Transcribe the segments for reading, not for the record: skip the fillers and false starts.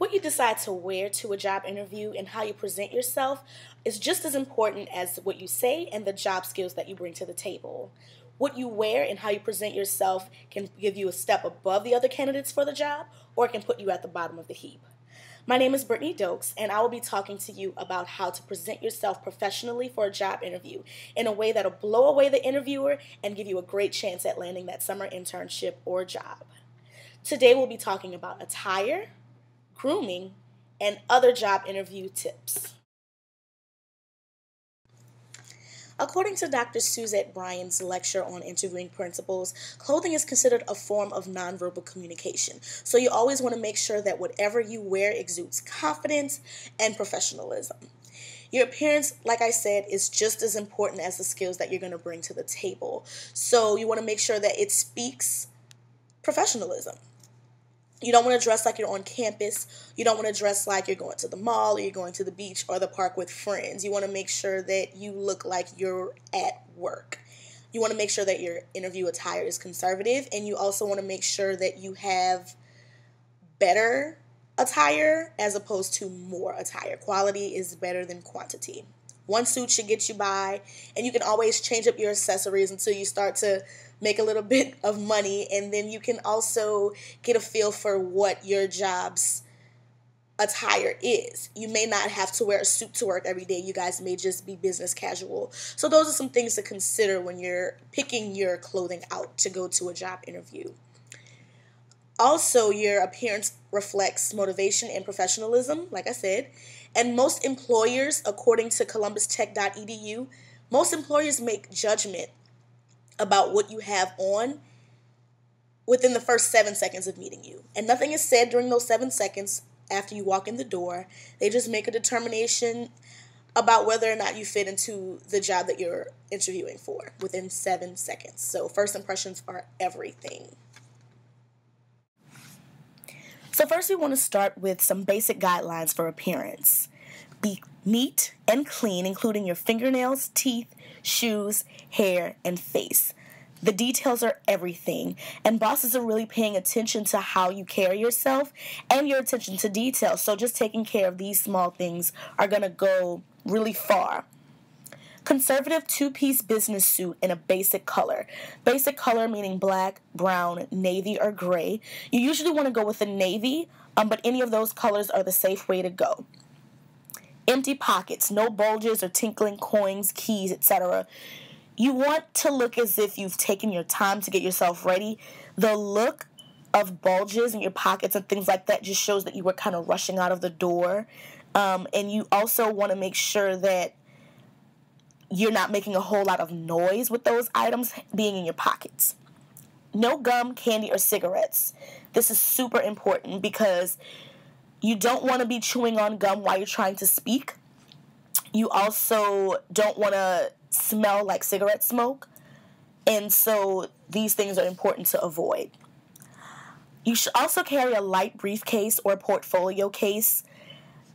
What you decide to wear to a job interview and how you present yourself is just as important as what you say and the job skills that you bring to the table. What you wear and how you present yourself can give you a step above the other candidates for the job, or it can put you at the bottom of the heap. My name is Brittany Dokes, and I will be talking to you about how to present yourself professionally for a job interview in a way that'll blow away the interviewer and give you a great chance at landing that summer internship or job. Today we'll be talking about attire, grooming, and other job interview tips. According to Dr. Suzette Bryan's lecture on interviewing principles, clothing is considered a form of nonverbal communication. So you always want to make sure that whatever you wear exudes confidence and professionalism. Your appearance, like I said, is just as important as the skills that you're going to bring to the table. So you want to make sure that it speaks professionalism. You don't want to dress like you're on campus. You don't want to dress like you're going to the mall or you're going to the beach or the park with friends. You want to make sure that you look like you're at work. You want to make sure that your interview attire is conservative, and you also want to make sure that you have better attire as opposed to more attire. Quality is better than quantity. One suit should get you by, and you can always change up your accessories until you start to make a little bit of money, and then you can also get a feel for what your job's attire is. You may not have to wear a suit to work every day. You guys may just be business casual. So those are some things to consider when you're picking your clothing out to go to a job interview. Also, your appearance reflects motivation and professionalism, like I said. And most employers, according to columbustech.edu, most employers make judgment about what you have on within the first 7 seconds of meeting you. And nothing is said during those 7 seconds after you walk in the door. They just make a determination about whether or not you fit into the job that you're interviewing for within 7 seconds. So first impressions are everything. So first we want to start with some basic guidelines for appearance. Be neat and clean, including your fingernails, teeth, shoes, hair, and face. The details are everything, and bosses are really paying attention to how you carry yourself and your attention to detail. So just taking care of these small things are going to go really far. Conservative two-piece business suit in a basic color. Basic color meaning black, brown, navy, or gray. You usually want to go with a navy, but any of those colors are the safe way to go. Empty pockets, no bulges or tinkling coins, keys, etc. You want to look as if you've taken your time to get yourself ready. The look of bulges in your pockets and things like that just shows that you were kind of rushing out of the door. And you also want to make sure that you're not making a whole lot of noise with those items being in your pockets. No gum, candy, or cigarettes. This is super important because you don't want to be chewing on gum while you're trying to speak. You also don't want to smell like cigarette smoke. And so these things are important to avoid. You should also carry a light briefcase or portfolio case.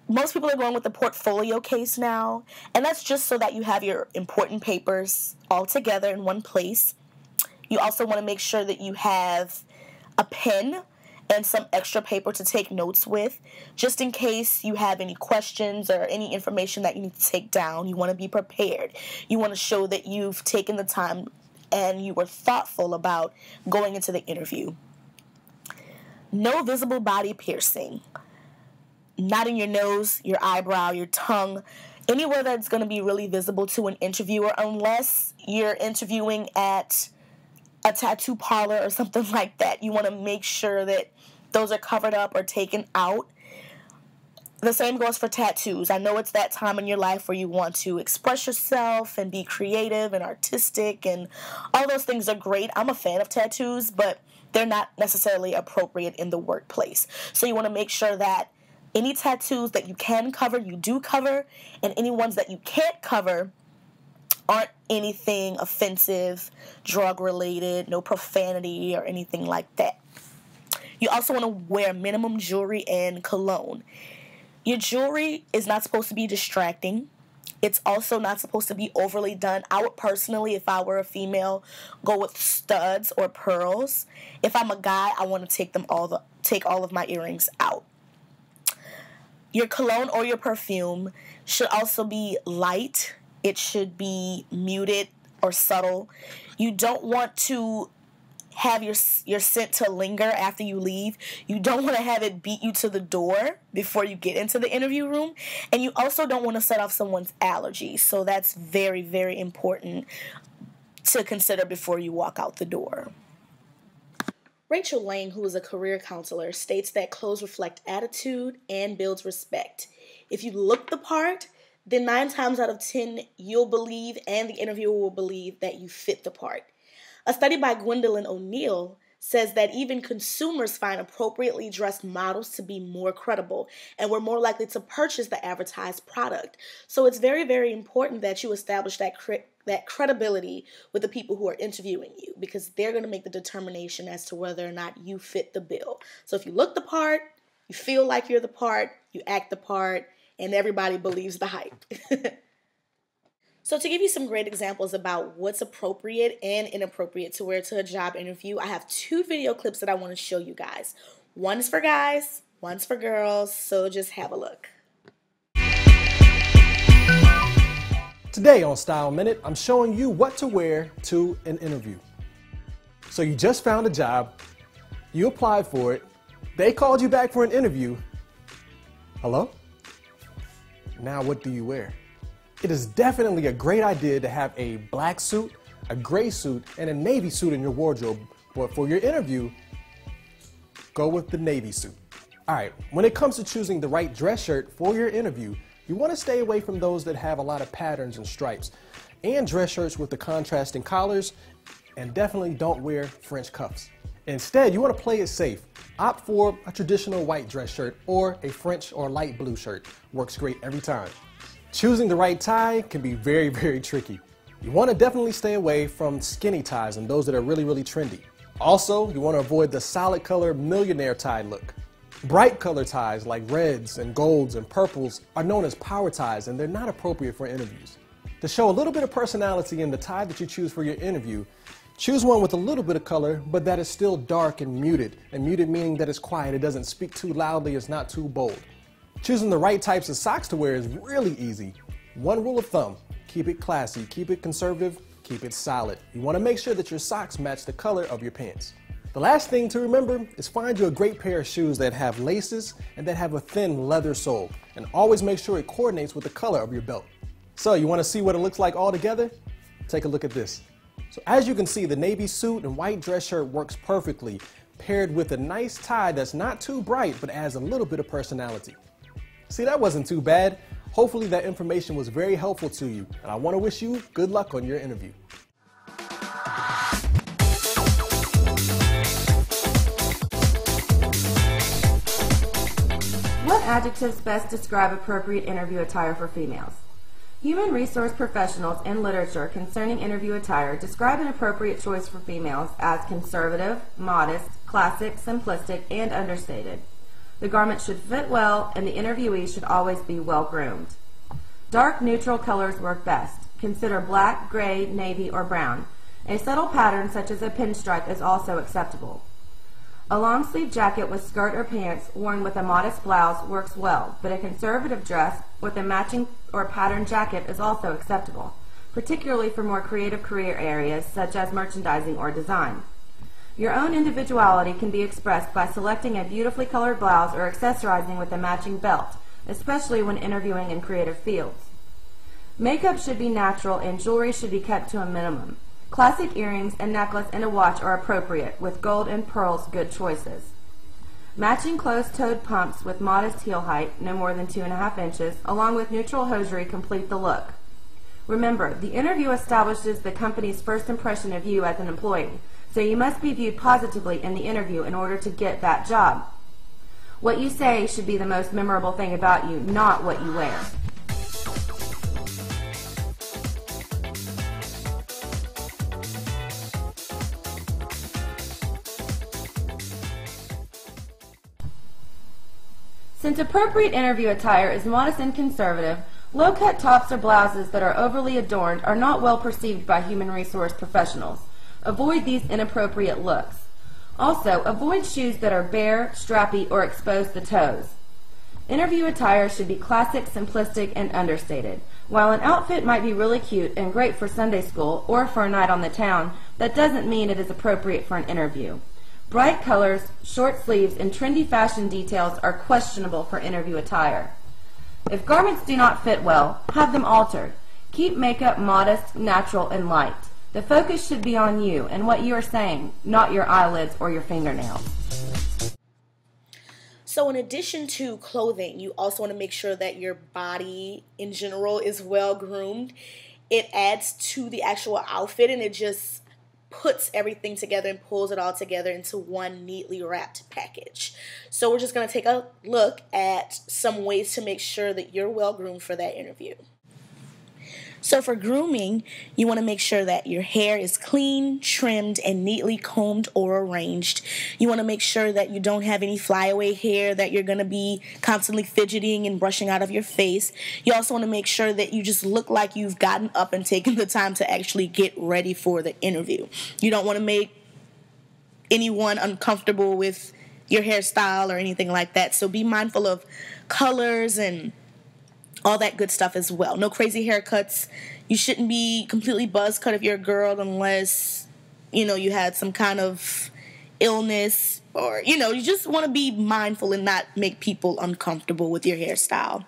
Most people are going with the portfolio case now, and that's just so that you have your important papers all together in one place. You also want to make sure that you have a pen and some extra paper to take notes with, just in case you have any questions or any information that you need to take down. You want to be prepared. You want to show that you've taken the time and you were thoughtful about going into the interview. No visible body piercing. Not in your nose, your eyebrow, your tongue, anywhere that's going to be really visible to an interviewer, unless you're interviewing at a tattoo parlor or something like that. You want to make sure that those are covered up or taken out. The same goes for tattoos. I know it's that time in your life where you want to express yourself and be creative and artistic, and all those things are great. I'm a fan of tattoos, but they're not necessarily appropriate in the workplace. So you want to make sure that any tattoos that you can cover, you do cover, and any ones that you can't cover aren't anything offensive, drug-related, no profanity or anything like that. You also want to wear minimum jewelry and cologne. Your jewelry is not supposed to be distracting. It's also not supposed to be overly done. I would personally, if I were a female, go with studs or pearls. If I'm a guy, I want to take all of my earrings out. Your cologne or your perfume should also be light. It should be muted or subtle. You don't want to have your scent to linger after you leave. You don't want to have it beat you to the door before you get into the interview room. And you also don't want to set off someone's allergies. So that's very, very important to consider before you walk out the door. Rachel Lang, who is a career counselor, states that clothes reflect attitude and builds respect. If you look the part, then 9 times out of 10, you'll believe and the interviewer will believe that you fit the part. A study by Gwendolyn O'Neill says that even consumers find appropriately dressed models to be more credible and we're more likely to purchase the advertised product. So it's very, very important that you establish that credibility with the people who are interviewing you, because they're going to make the determination as to whether or not you fit the bill. So if you look the part, you feel like you're the part, you act the part, and everybody believes the hype. So to give you some great examples about what's appropriate and inappropriate to wear to a job interview, I have 2 video clips that I want to show you guys. One's for guys, one's for girls, so just have a look. Today on Style Minute, I'm showing you what to wear to an interview. So you just found a job, you applied for it, they called you back for an interview. Hello? Now what do you wear? It is definitely a great idea to have a black suit, a gray suit, and a navy suit in your wardrobe. But for your interview, go with the navy suit. All right, when it comes to choosing the right dress shirt for your interview, you want to stay away from those that have a lot of patterns and stripes, and dress shirts with the contrasting collars, and definitely don't wear French cuffs. Instead, you want to play it safe. Opt for a traditional white dress shirt or a French or light blue shirt. Works great every time. Choosing the right tie can be very, very tricky. You want to definitely stay away from skinny ties and those that are really, really trendy. Also, you want to avoid the solid color millionaire tie look. Bright color ties like reds and golds and purples are known as power ties, and they're not appropriate for interviews. To show a little bit of personality in the tie that you choose for your interview, choose one with a little bit of color, but that is still dark and muted meaning that it's quiet, it doesn't speak too loudly, it's not too bold. Choosing the right types of socks to wear is really easy. One rule of thumb, keep it classy, keep it conservative, keep it solid. You want to make sure that your socks match the color of your pants. The last thing to remember is find you a great pair of shoes that have laces and that have a thin leather sole, and always make sure it coordinates with the color of your belt. So you want to see what it looks like all together? Take a look at this. So as you can see, the navy suit and white dress shirt works perfectly, paired with a nice tie that's not too bright but adds a little bit of personality. See, that wasn't too bad. Hopefully that information was very helpful to you, and I want to wish you good luck on your interview. What adjectives best describe appropriate interview attire for females? Human resource professionals in literature concerning interview attire describe an appropriate choice for females as conservative, modest, classic, simplistic, and understated. The garment should fit well, and the interviewee should always be well groomed. Dark neutral colors work best. Consider black, gray, navy, or brown. A subtle pattern such as a pinstripe is also acceptable. A long-sleeve jacket with skirt or pants worn with a modest blouse works well, but a conservative dress with a matching or patterned jacket is also acceptable, particularly for more creative career areas such as merchandising or design. Your own individuality can be expressed by selecting a beautifully colored blouse or accessorizing with a matching belt, especially when interviewing in creative fields. Makeup should be natural and jewelry should be kept to a minimum. Classic earrings, a necklace, and a watch are appropriate, with gold and pearls good choices. Matching closed-toed pumps with modest heel height, no more than 2.5 inches, along with neutral hosiery complete the look. Remember, the interview establishes the company's first impression of you as an employee, so you must be viewed positively in the interview in order to get that job. What you say should be the most memorable thing about you, not what you wear. Since appropriate interview attire is modest and conservative, low-cut tops or blouses that are overly adorned are not well perceived by human resource professionals. Avoid these inappropriate looks. Also, avoid shoes that are bare, strappy, or expose the toes. Interview attire should be classic, simplistic, and understated. While an outfit might be really cute and great for Sunday school or for a night on the town, that doesn't mean it is appropriate for an interview. Bright colors, short sleeves, and trendy fashion details are questionable for interview attire. If garments do not fit well, have them altered. Keep makeup modest, natural, and light. The focus should be on you and what you are saying, not your eyelids or your fingernails. So in addition to clothing, you also want to make sure that your body in general is well groomed. It adds to the actual outfit, and it just puts everything together and pulls it all together into one neatly wrapped package. So we're just going to take a look at some ways to make sure that you're well groomed for that interview. So for grooming, you want to make sure that your hair is clean, trimmed, and neatly combed or arranged. You want to make sure that you don't have any flyaway hair that you're going to be constantly fidgeting and brushing out of your face. You also want to make sure that you just look like you've gotten up and taken the time to actually get ready for the interview. You don't want to make anyone uncomfortable with your hairstyle or anything like that. So be mindful of colors and all that good stuff as well. No crazy haircuts. You shouldn't be completely buzz cut if you're a girl unless, you had some kind of illness or, you just want to be mindful and not make people uncomfortable with your hairstyle.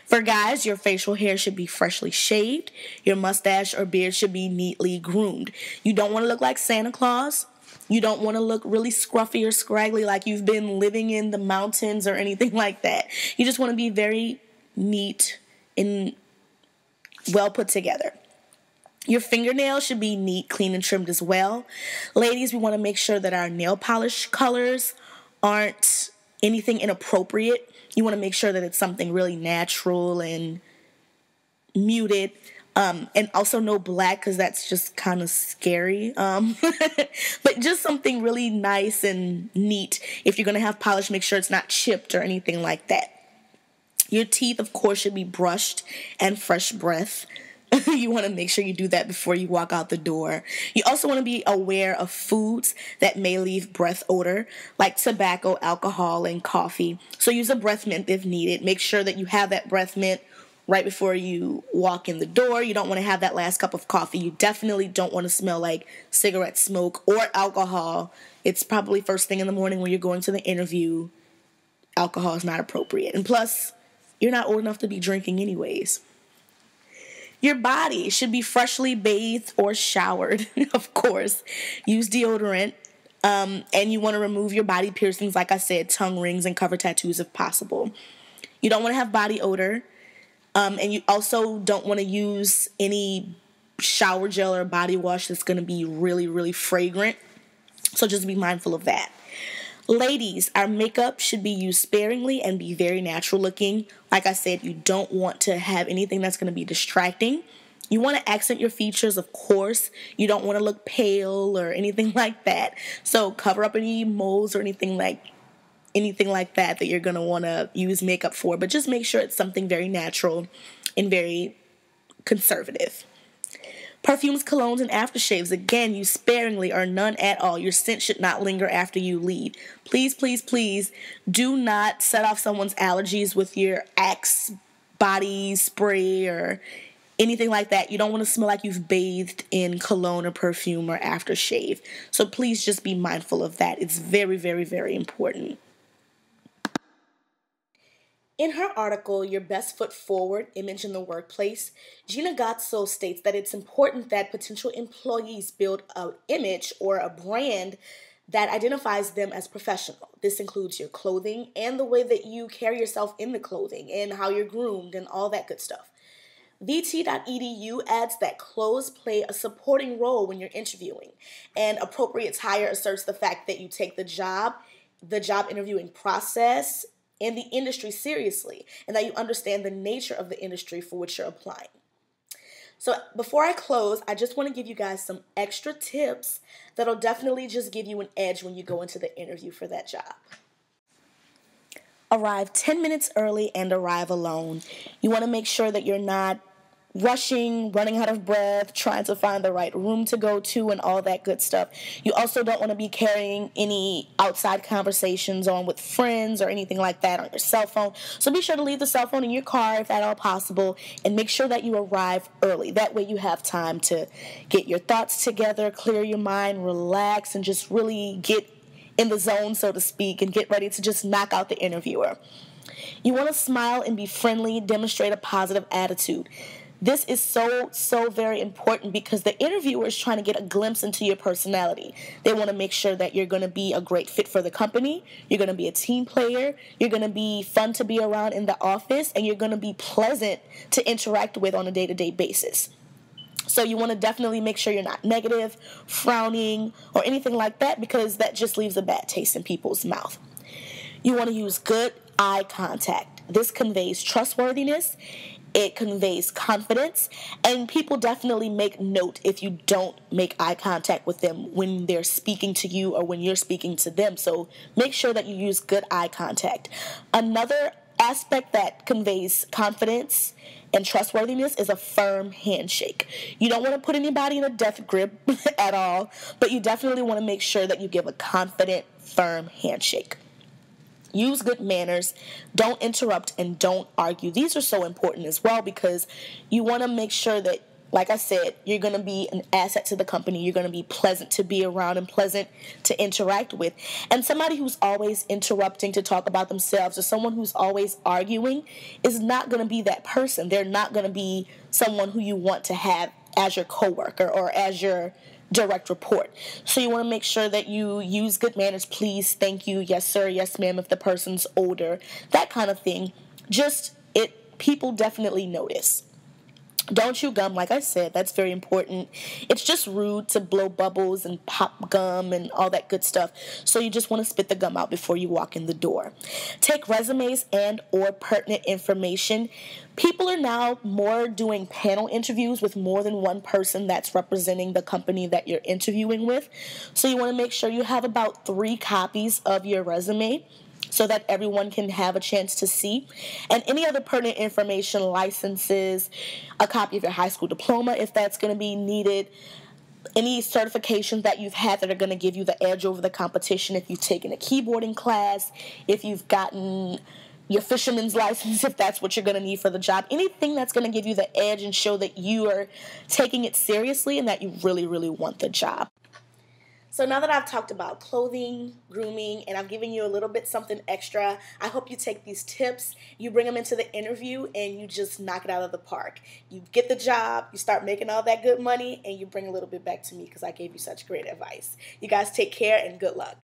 For guys, your facial hair should be freshly shaved. Your mustache or beard should be neatly groomed. You don't want to look like Santa Claus. You don't want to look really scruffy or scraggly like you've been living in the mountains or anything like that. You just want to be very neat and well put together. Your fingernails should be neat, clean, and trimmed as well. Ladies, we want to make sure that our nail polish colors aren't anything inappropriate. You want to make sure that it's something really natural and muted. And also no black because that's just kind of scary. But just something really nice and neat. If you're going to have polish, make sure it's not chipped or anything like that. Your teeth, of course, should be brushed and fresh breath. You want to make sure you do that before you walk out the door. You also want to be aware of foods that may leave breath odor, like tobacco, alcohol, and coffee. So use a breath mint if needed. Make sure that you have that breath mint right before you walk in the door. You don't want to have that last cup of coffee. You definitely don't want to smell like cigarette smoke or alcohol. It's probably first thing in the morning when you're going to the interview. Alcohol is not appropriate. And plus, you're not old enough to be drinking anyways. Your body should be freshly bathed or showered, of course. Use deodorant. And you want to remove your body piercings, like I said, tongue rings, and cover tattoos if possible. You don't want to have body odor. And you also don't want to use any shower gel or body wash that's going to be really, really fragrant. So just be mindful of that. Ladies, our makeup should be used sparingly and be very natural looking. Like I said, you don't want to have anything that's going to be distracting. You want to accent your features, of course. You don't want to look pale or anything like that. So cover up any moles or anything like that you're going to want to use makeup for. But just make sure it's something very natural and very conservative. Perfumes, colognes, and aftershaves, again, use sparingly or none at all. Your scent should not linger after you leave. Please, please, please do not set off someone's allergies with your Axe body spray or anything like that. You don't want to smell like you've bathed in cologne or perfume or aftershave. So please just be mindful of that. It's very, very, very important. In her article, Your Best Foot Forward, Image in the Workplace, Gina Gazzo states that it's important that potential employees build an image or a brand that identifies them as professional. This includes your clothing and the way that you carry yourself in the clothing and how you're groomed and all that good stuff. VT.edu adds that clothes play a supporting role when you're interviewing, and appropriate attire asserts the fact that you take the job interviewing process, and the industry seriously, and that you understand the nature of the industry for which you're applying. So before I close, I just want to give you guys some extra tips that'll definitely just give you an edge when you go into the interview for that job. Arrive 10 minutes early and arrive alone. You want to make sure that you're not rushing, running out of breath, trying to find the right room to go to, and all that good stuff. You also don't want to be carrying any outside conversations on with friends or anything like that on your cell phone. So be sure to leave the cell phone in your car if at all possible, and make sure that you arrive early. That way you have time to get your thoughts together, clear your mind, relax, and just really get in the zone, so to speak, and get ready to just knock out the interviewer. You want to smile and be friendly, demonstrate a positive attitude. This is so very important because the interviewer is trying to get a glimpse into your personality. They want to make sure that you're going to be a great fit for the company, you're going to be a team player, you're going to be fun to be around in the office, and you're going to be pleasant to interact with on a day-to-day basis. So you want to definitely make sure you're not negative, frowning, or anything like that, because that just leaves a bad taste in people's mouth. You want to use good eye contact. This conveys trustworthiness, it conveys confidence, and people definitely make note if you don't make eye contact with them when they're speaking to you or when you're speaking to them. So make sure that you use good eye contact. Another aspect that conveys confidence and trustworthiness is a firm handshake. You don't want to put anybody in a death grip at all, but you definitely want to make sure that you give a confident, firm handshake. Use good manners, don't interrupt, and don't argue. These are so important as well because you want to make sure that, like I said, you're going to be an asset to the company. You're going to be pleasant to be around and pleasant to interact with. And somebody who's always interrupting to talk about themselves or someone who's always arguing is not going to be that person. They're not going to be someone who you want to have as your coworker or as your direct report. So you want to make sure that you use good manners. Please, thank you, yes sir, yes ma'am if the person's older, that kind of thing. People definitely notice. Don't chew gum, like I said, that's very important. It's just rude to blow bubbles and pop gum and all that good stuff. So you just want to spit the gum out before you walk in the door. Take resumes and or pertinent information. People are now more doing panel interviews with more than one person that's representing the company that you're interviewing with. So you want to make sure you have about 3 copies of your resume so that everyone can have a chance to see. And any other pertinent information, licenses, a copy of your high school diploma if that's going to be needed, any certifications that you've had that are going to give you the edge over the competition, if you've taken a keyboarding class, if you've gotten your fisherman's license, if that's what you're going to need for the job, anything that's going to give you the edge and show that you are taking it seriously and that you really, really want the job. So now that I've talked about clothing, grooming, and I've given you a little bit something extra, I hope you take these tips, you bring them into the interview, and you just knock it out of the park. You get the job, you start making all that good money, and you bring a little bit back to me because I gave you such great advice. You guys take care and good luck.